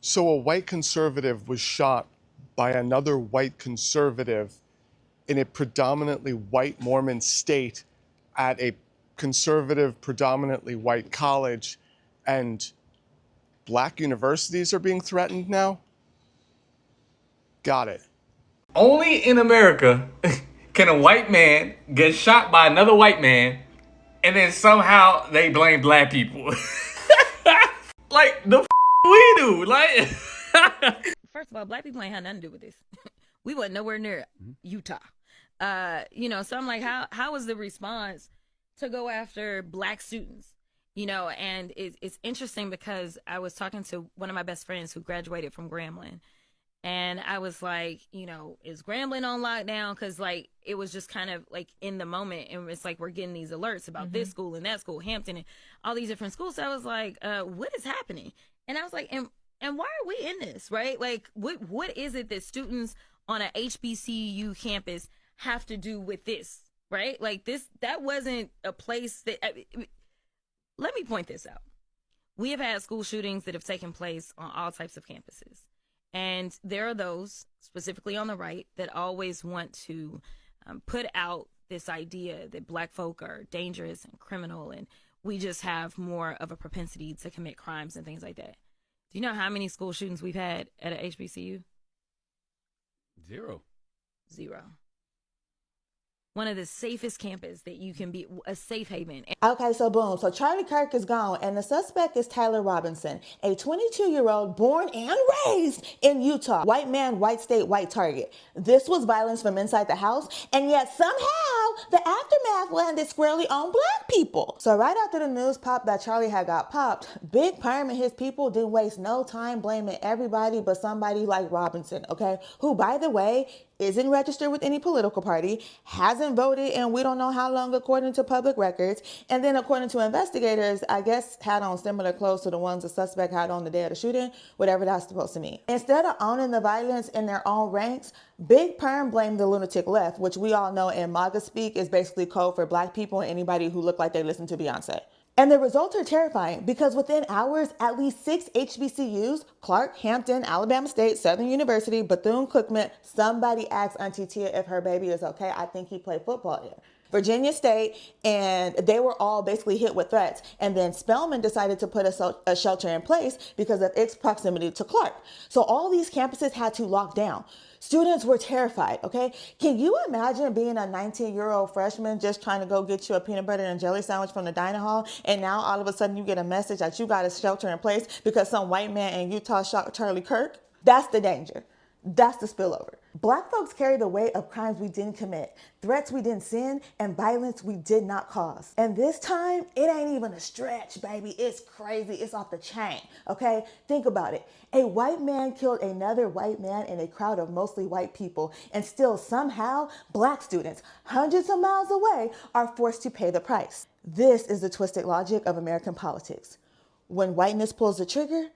So a white conservative was shot by another white conservative in a predominantly white Mormon state at a conservative, predominantly white college, and black universities are being threatened now? Got it. Only in America can a white man get shot by another white man and then somehow they blame black people. Like, the we do? Like, first of all, black people ain't had nothing to do with this. We wasn't nowhere near Utah. So I'm like, how was the response to go after black students? And it's interesting because I was talking to one of my best friends who graduated from Grambling. And I was like, is Grambling on lockdown? Because, like, it was just kind of, like, in the moment. And it's like we're getting these alerts about this school and that school, Hampton, and all these different schools. So I was like, what is happening? And I was like, and why are we in this, right? Like, what is it that students on a HBCU campus have to do with this, right? Like, that wasn't a place that... let me point this out. We have had school shootings that have taken place on all types of campuses. And there are those, specifically on the right, that always want to put out this idea that black folk are dangerous and criminal, and we just have more of a propensity to commit crimes and things like that. Do you know how many school shootings we've had at a HBCU? Zero. One of the safest campus that you can be, a safe haven. Okay, so boom. So Charlie Kirk is gone, and the suspect is Tyler Robinson, a 22-year-old born and raised in Utah. White man, white state, white target. This was violence from inside the house, and yet somehow the aftermath landed squarely on black people. So right after the news popped that Charlie had got popped, Big Perm and his people didn't waste no time blaming everybody but somebody like Robinson, okay? Who, by the way, isn't registered with any political party, hasn't voted, and we don't know how long according to public records. And then according to investigators, I guess had on similar clothes to the ones the suspect had on the day of the shooting, whatever that's supposed to mean. Instead of owning the violence in their own ranks, Big Perm blamed the lunatic left, which we all know in MAGA speak is basically code for black people and anybody who look like they listen to Beyonce. And the results are terrifying because within hours, at least 6 HBCUs, Clark, Hampton, Alabama State, Southern University, Bethune-Cookman, somebody asked Auntie Tia if her baby is okay. I think he played football there. Virginia State, and they were all basically hit with threats. And then Spelman decided to put a shelter in place because of its proximity to Clark. So all these campuses had to lock down. Students were terrified, okay? Can you imagine being a 19-year-old freshman just trying to go get you a peanut butter and jelly sandwich from the dining hall, and now all of a sudden you get a message that you got a shelter in place because some white man in Utah shot Charlie Kirk? That's the danger. That's the spillover. Black folks carry the weight of crimes we didn't commit, threats we didn't send, and violence we did not cause. And this time, it ain't even a stretch, baby. It's crazy. It's off the chain, okay? Think about it. A white man killed another white man in a crowd of mostly white people, and still somehow, black students, hundreds of miles away, are forced to pay the price. This is the twisted logic of American politics. When whiteness pulls the trigger,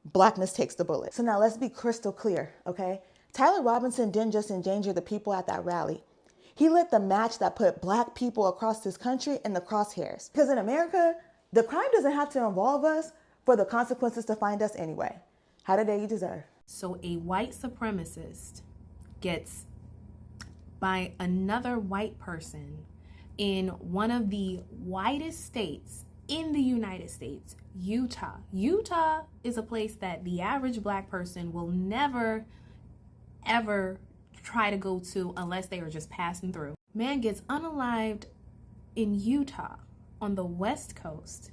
blackness takes the bullet. So now let's be crystal clear, okay? Tyler Robinson didn't just endanger the people at that rally. He lit the match that put black people across this country in the crosshairs. Because in America, the crime doesn't have to involve us for the consequences to find us anyway. How the day you deserve. So a white supremacist gets by another white person in one of the whitest states in the United States, Utah. Utah is a place that the average black person will never, ever try to go to unless they are just passing through. Man gets unalived in Utah on the West Coast.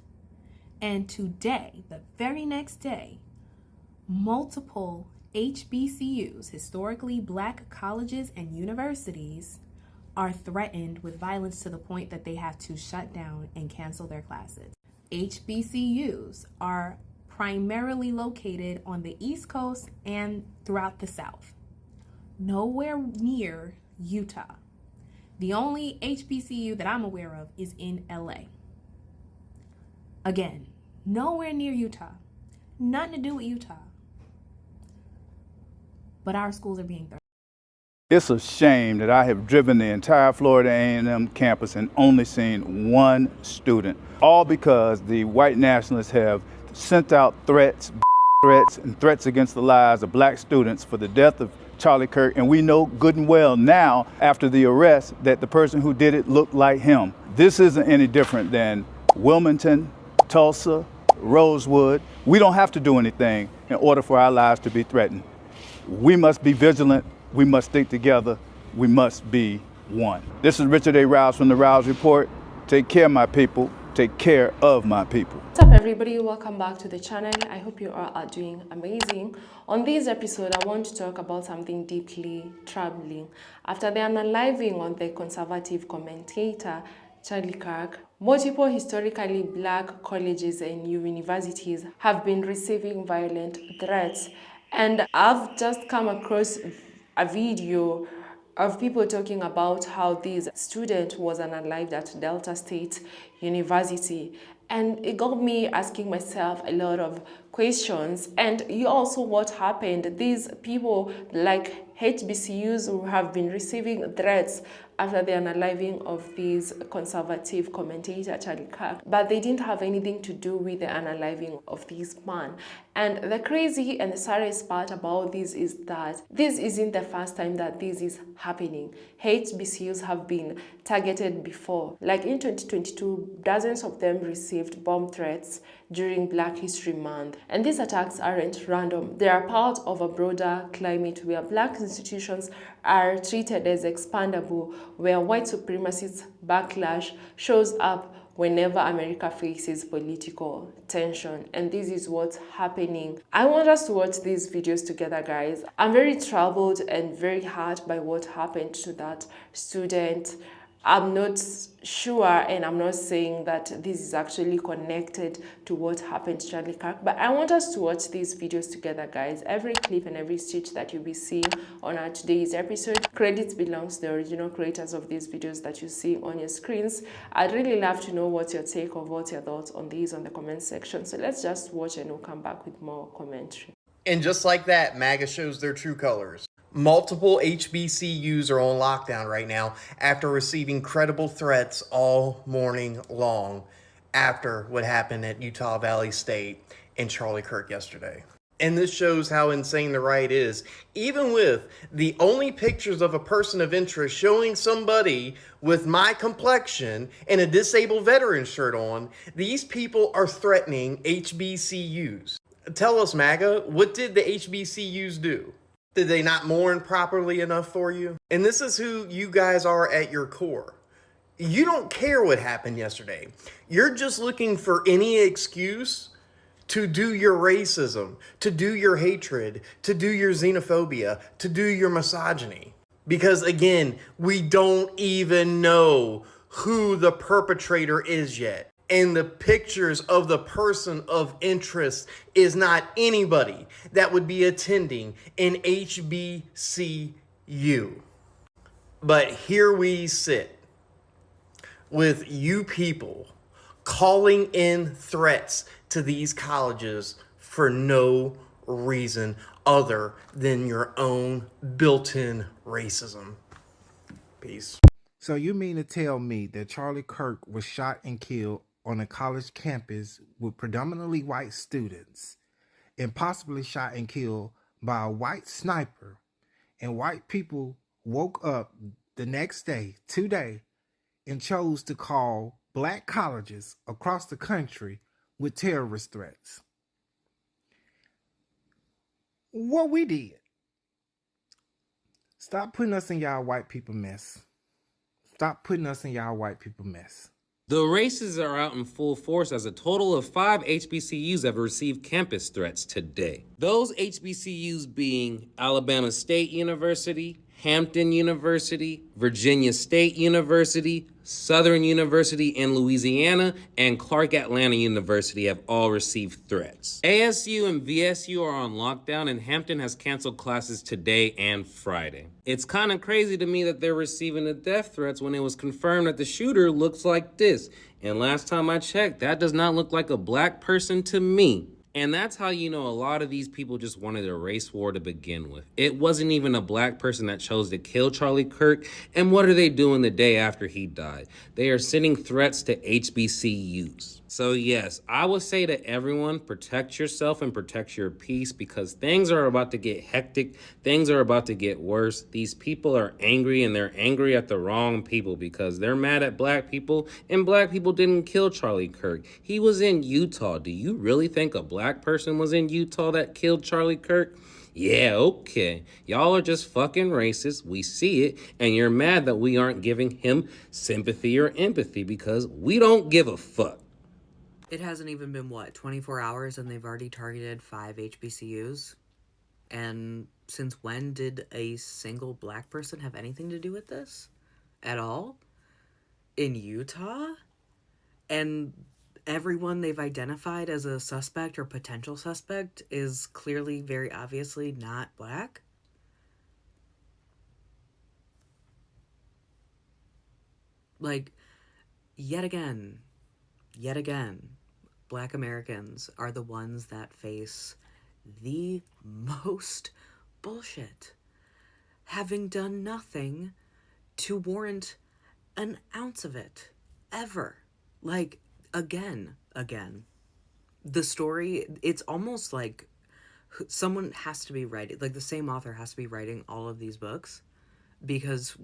And today, the very next day, multiple HBCUs, historically black colleges and universities, are threatened with violence to the point that they have to shut down and cancel their classes. HBCUs are primarily located on the East Coast and throughout the South. Nowhere near Utah. The only HBCU that I'm aware of is in LA. Again, nowhere near Utah. Nothing to do with Utah. But our schools are being threatened. It's a shame that I have driven the entire Florida A&M campus and only seen one student, all because the white nationalists have sent out threats, threats and threats against the lives of black students for the death of Charlie Kirk, and we know good and well now, after the arrest, that the person who did it looked like him. This isn't any different than Wilmington, Tulsa, Rosewood. We don't have to do anything in order for our lives to be threatened. We must be vigilant, we must stick together, we must be one. This is Richard A. Rouse from the Rouse Report. Take care, my people. Take care of my people. What's up, everybody? Welcome back to the channel. I hope you all are doing amazing. On this episode, I want to talk about something deeply troubling. After the unaliving of the conservative commentator Charlie Kirk, multiple historically black colleges and universities have been receiving violent threats. And I've just come across a video of people talking about how this student was unalived at Delta State University. And it got me asking myself a lot of questions. And you also, what happened? These people like HBCUs who have been receiving threats after the unaliving of this conservative commentator Charlie Kirk, but they didn't have anything to do with the unaliving of this man. And the crazy and the saddest part about this is that this isn't the first time that this is happening. HBCUs have been targeted before. Like in 2022, dozens of them received bomb threats during Black History Month. And these attacks aren't random. They are part of a broader climate where black institutions are treated as expandable, where white supremacist backlash shows up whenever America faces political tension. And this is what's happening. I want us to watch these videos together, guys. I'm very troubled and very hurt by what happened to that student. I'm not sure, and I'm not saying that this is actually connected to what happened to Charlie Kirk, but I want us to watch these videos together, guys. Every clip and every stitch that you'll be seeing on our today's episode, credit belongs to the original creators of these videos that you see on your screens. I'd really love to know what's your take or what's your thoughts on these on the comment section. So let's just watch and we'll come back with more commentary. And just like that, MAGA shows their true colors. Multiple HBCUs are on lockdown right now after receiving credible threats all morning long after what happened at Utah Valley State and Charlie Kirk yesterday. And this shows how insane the right is. Even with the only pictures of a person of interest showing somebody with my complexion and a disabled veteran shirt on, these people are threatening HBCUs. Tell us, MAGA, what did the HBCUs do? Did they not mourn properly enough for you? And this is who you guys are at your core. You don't care what happened yesterday. You're just looking for any excuse to do your racism, to do your hatred, to do your xenophobia, to do your misogyny. Because again, we don't even know who the perpetrator is yet. And the pictures of the person of interest is not anybody that would be attending an HBCU. But here we sit with you people calling in threats to these colleges for no reason other than your own built-in racism. Peace. So you mean to tell me that Charlie Kirk was shot and killed on a college campus with predominantly white students and possibly shot and killed by a white sniper, and white people woke up the next day, today, and chose to call black colleges across the country with terrorist threats? What we did. Stop putting us in y'all white people mess. Stop putting us in y'all white people mess. The races are out in full force as a total of 5 HBCUs have received campus threats today. Those HBCUs being Alabama State University, Hampton University, Virginia State University, Southern University in Louisiana, and Clark Atlanta University have all received threats. ASU and VSU are on lockdown, and Hampton has canceled classes today and Friday. It's kind of crazy to me that they're receiving the death threats when it was confirmed that the shooter looks like this. And last time I checked, that does not look like a black person to me. And that's how you know a lot of these people just wanted a race war to begin with. It wasn't even a black person that chose to kill Charlie Kirk. And what are they doing the day after he died? They are sending threats to HBCUs. So yes, I would say to everyone, protect yourself and protect your peace, because things are about to get hectic. Things are about to get worse. These people are angry, and they're angry at the wrong people because they're mad at black people, and black people didn't kill Charlie Kirk. He was in Utah. Do you really think a black person was in Utah that killed Charlie Kirk? Yeah, okay. Y'all are just fucking racist. We see it. And you're mad that we aren't giving him sympathy or empathy because we don't give a fuck. It hasn't even been, 24 hours and they've already targeted 5 HBCUs? And since when did a single black person have anything to do with this? At all? In Utah? And everyone they've identified as a suspect or potential suspect is clearly, very obviously not black? Like, yet again, Black Americans are the ones that face the most bullshit, having done nothing to warrant an ounce of it, ever. Like, again. The story, it's almost like someone has to be writing, like the same author has to be writing all of these books, because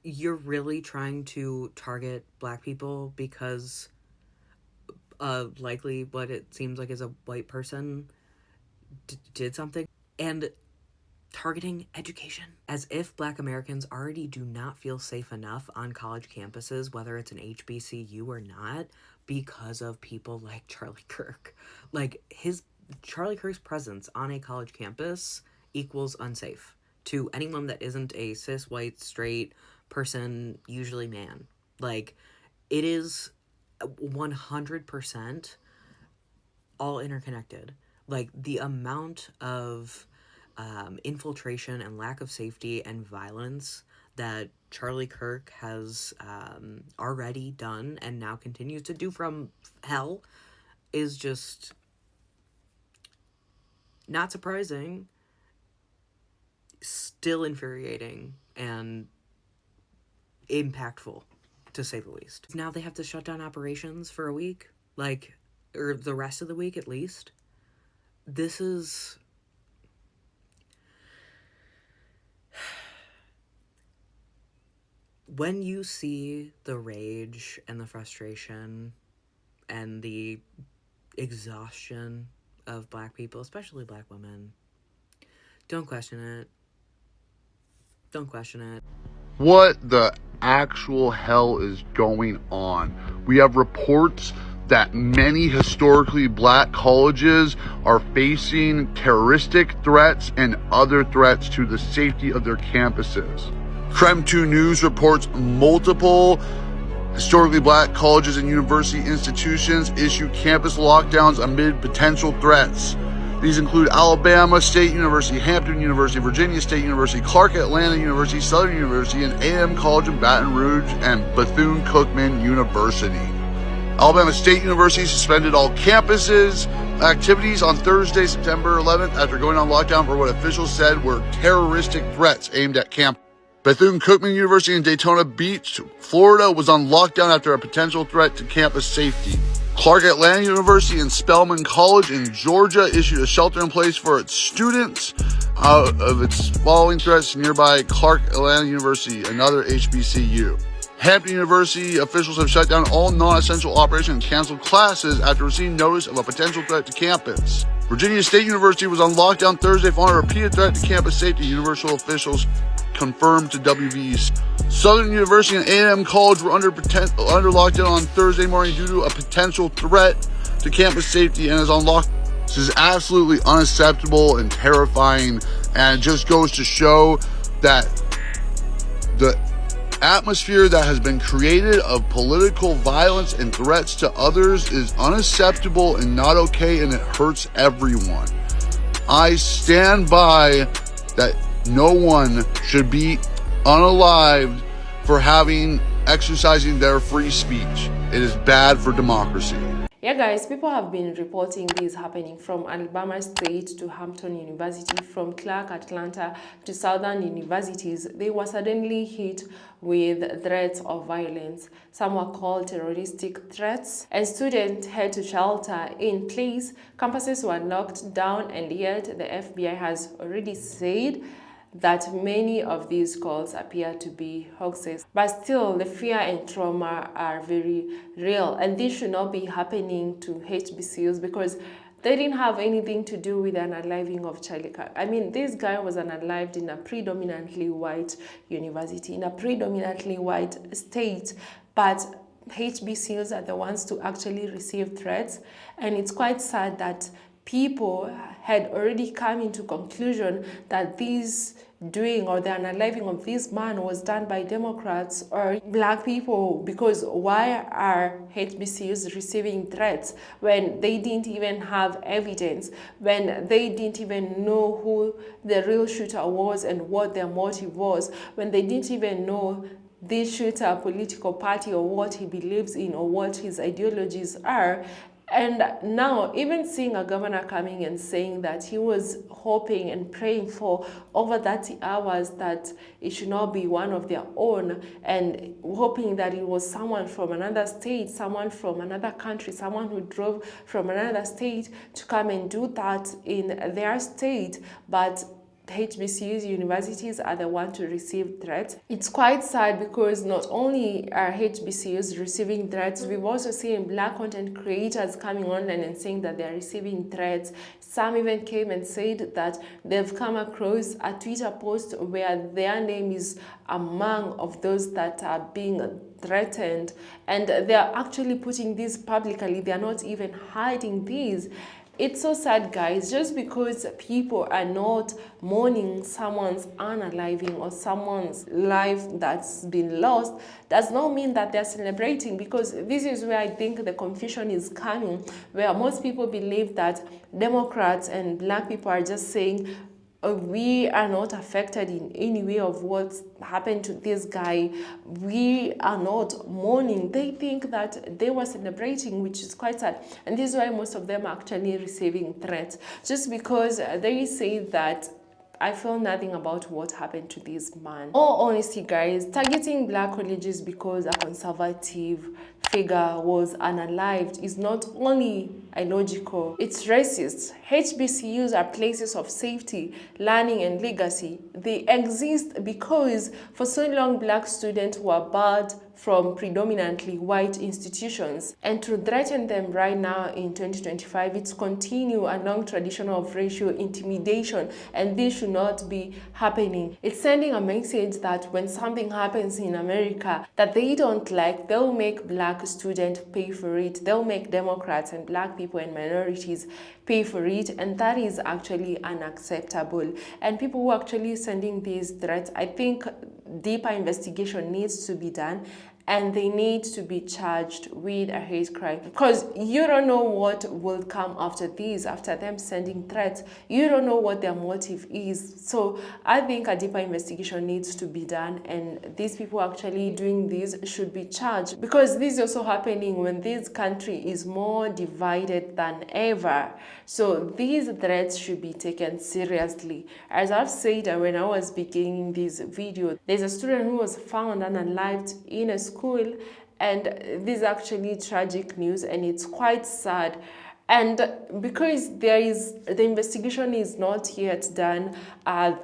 you're really trying to target black people because likely what it seems like is a white person did something, and targeting education as if Black Americans already do not feel safe enough on college campuses, whether it's an HBCU or not, because of people like Charlie Kirk. Like, Charlie Kirk's presence on a college campus equals unsafe to anyone that isn't a cis, white, straight person, usually man. Like, it is 100% all interconnected. Like, the amount of infiltration and lack of safety and violence that Charlie Kirk has already done and now continues to do from hell is just not surprising, still infuriating, and impactful, to say the least. Now they have to shut down operations for a week, or the rest of the week at least. This is... When you see the rage and the frustration and the exhaustion of black people, especially black women, don't question it. Don't question it. What the actual hell is going on? We have reports that many historically black colleges are facing terroristic threats and other threats to the safety of their campuses. Creme 2 News reports multiple historically black colleges and university institutions issue campus lockdowns amid potential threats. These include Alabama State University, Hampton University, Virginia State University, Clark Atlanta University, Southern University, and A&M College in Baton Rouge, and Bethune-Cookman University. Alabama State University suspended all campuses activities on Thursday, September 11th, after going on lockdown for what officials said were terroristic threats aimed at campus. Bethune-Cookman University in Daytona Beach, Florida, was on lockdown after a potential threat to campus safety. Clark Atlanta University and Spelman College in Georgia issued a shelter-in-place for its students out of its following threats to nearby Clark Atlanta University, another HBCU. Hampton University officials have shut down all non-essential operations and canceled classes after receiving notice of a potential threat to campus. Virginia State University was on lockdown Thursday following a repeated threat to campus safety, Universal officials confirmed to WVEC. Southern University and A&M College were under lockdown on Thursday morning due to a potential threat to campus safety and is on lockdown. This is absolutely unacceptable and terrifying, and it just goes to show that the atmosphere that has been created of political violence and threats to others is unacceptable and not okay, and it hurts everyone. I stand by that no one should be unalived for exercising their free speech. It is bad for democracy. Yeah, guys, people have been reporting this happening from Alabama State to Hampton University, from Clark, Atlanta to Southern universities. They were suddenly hit with threats of violence. Some were called terroristic threats, and students had to shelter in place. Campuses were locked down, and yet the FBI has already said that many of these calls appear to be hoaxes. But still, the fear and trauma are very real, and this should not be happening to HBCUs because they didn't have anything to do with the unaliving of Charlie Kirk. I mean, this guy was unalived in a predominantly white university, in a predominantly white state, but HBCUs are the ones to actually receive threats, and it's quite sad that people had already come into conclusion that this doing or the unaliving of this man was done by Democrats or black people, because why are HBCUs receiving threats when they didn't even have evidence, when they didn't even know who the real shooter was and what their motive was, when they didn't even know this shooter political party or what he believes in or what his ideologies are. And now, even seeing a governor coming and saying that he was hoping and praying for over 30 hours that it should not be one of their own, and hoping that it was someone from another state, someone from another country, someone who drove from another state to come and do that in their state, but HBCUs, universities are the ones to receive threats. It's quite sad because not only are HBCUs receiving threats, we've also seen black content creators coming online and saying that they're receiving threats. Some even came and said that they've come across a Twitter post where their name is among of those that are being threatened, and they're actually putting this publicly. They're not even hiding these. It's so sad, guys. Just because people are not mourning someone's unaliving or someone's life that's been lost does not mean that they're celebrating, because this is where I think the confusion is coming, where most people believe that Democrats and black people are just saying, we are not affected in any way of what's happened to this guy. We are not mourning. They think that they were celebrating, which is quite sad. And this is why most of them are actually receiving threats, just because they say that I feel nothing about what happened to this man. All honesty, guys, targeting black colleges because a conservative figure was unalived is not only illogical, it's racist. HBCUs are places of safety, learning, and legacy. They exist because for so long black students were barred from predominantly white institutions, and to threaten them right now in 2025, it's continue a long tradition of racial intimidation, and this should not be happening. It's sending a message that when something happens in America that they don't like, they'll make black students pay for it. They'll make Democrats and black people and minorities pay for it, and that is actually unacceptable. And people who are actually sending these threats, I think deeper investigation needs to be done, and they need to be charged with a hate crime, because you don't know what will come after this, after them sending threats. You don't know what their motive is. So I think a deeper investigation needs to be done, and these people actually doing this should be charged, because this is also happening when this country is more divided than ever. So these threats should be taken seriously. As I've said when I was beginning this video, there's a student who was found unalived in a school, and this is actually tragic news, and it's quite sad. And because the investigation is not yet done,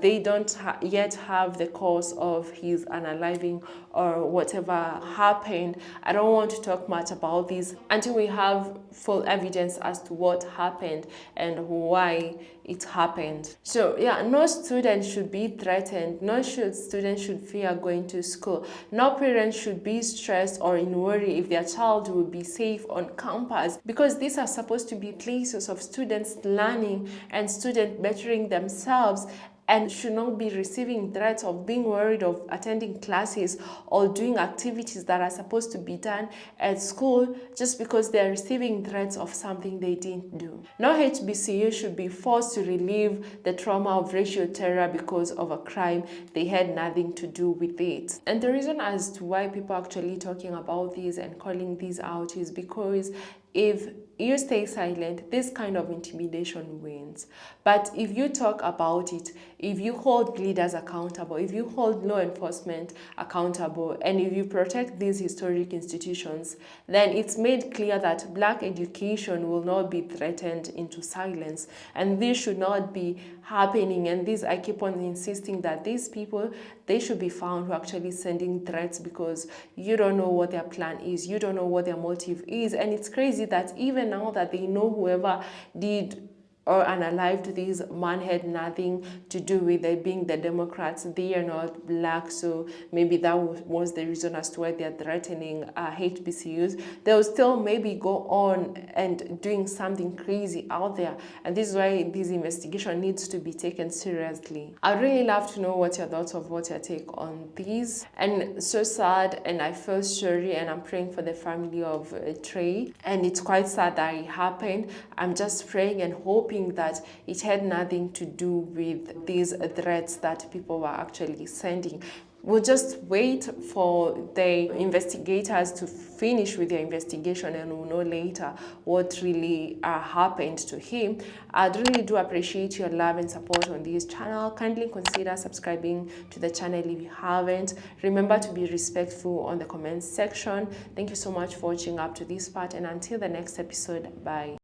they don't yet have the cause of his unaliving or whatever happened. I don't want to talk much about this until we have full evidence as to what happened and why it happened. So yeah, no student should be threatened. No student should fear going to school. No parent should be stressed or in worry if their child will be safe on campus, because these are supposed to be places of students learning and students bettering themselves, and should not be receiving threats of being worried of attending classes or doing activities that are supposed to be done at school just because they're receiving threats of something they didn't do. No HBCU should be forced to relive the trauma of racial terror because of a crime they had nothing to do with it. And the reason as to why people are actually talking about this and calling this out is because if you stay silent, this kind of intimidation wins. But if you talk about it, if you hold leaders accountable, if you hold law enforcement accountable, and if you protect these historic institutions, then it's made clear that Black education will not be threatened into silence. And this should not be happening. And this, I keep on insisting that these people, they should be found who are actually sending threats, because you don't know what their plan is, you don't know what their motive is. And it's crazy that even now that they know whoever did or unalived this man had nothing to do with it being the Democrats. They are not Black, so maybe that was the reason as to why they are threatening HBCUs. They'll still maybe go on and doing something crazy out there, and this is why this investigation needs to be taken seriously. I'd really love to know what your thoughts of what your take on these. And so sad, and I feel sorry, and I'm praying for the family of Trey, and it's quite sad that it happened. I'm just praying and hoping that it had nothing to do with these threats that people were actually sending. We'll just wait for the investigators to finish with their investigation, and we'll know later what really happened to him. I'd really do appreciate your love and support on this channel. Kindly consider subscribing to the channel if you haven't. Remember to be respectful on the comments section. Thank you so much for watching up to this part, and until the next episode, bye.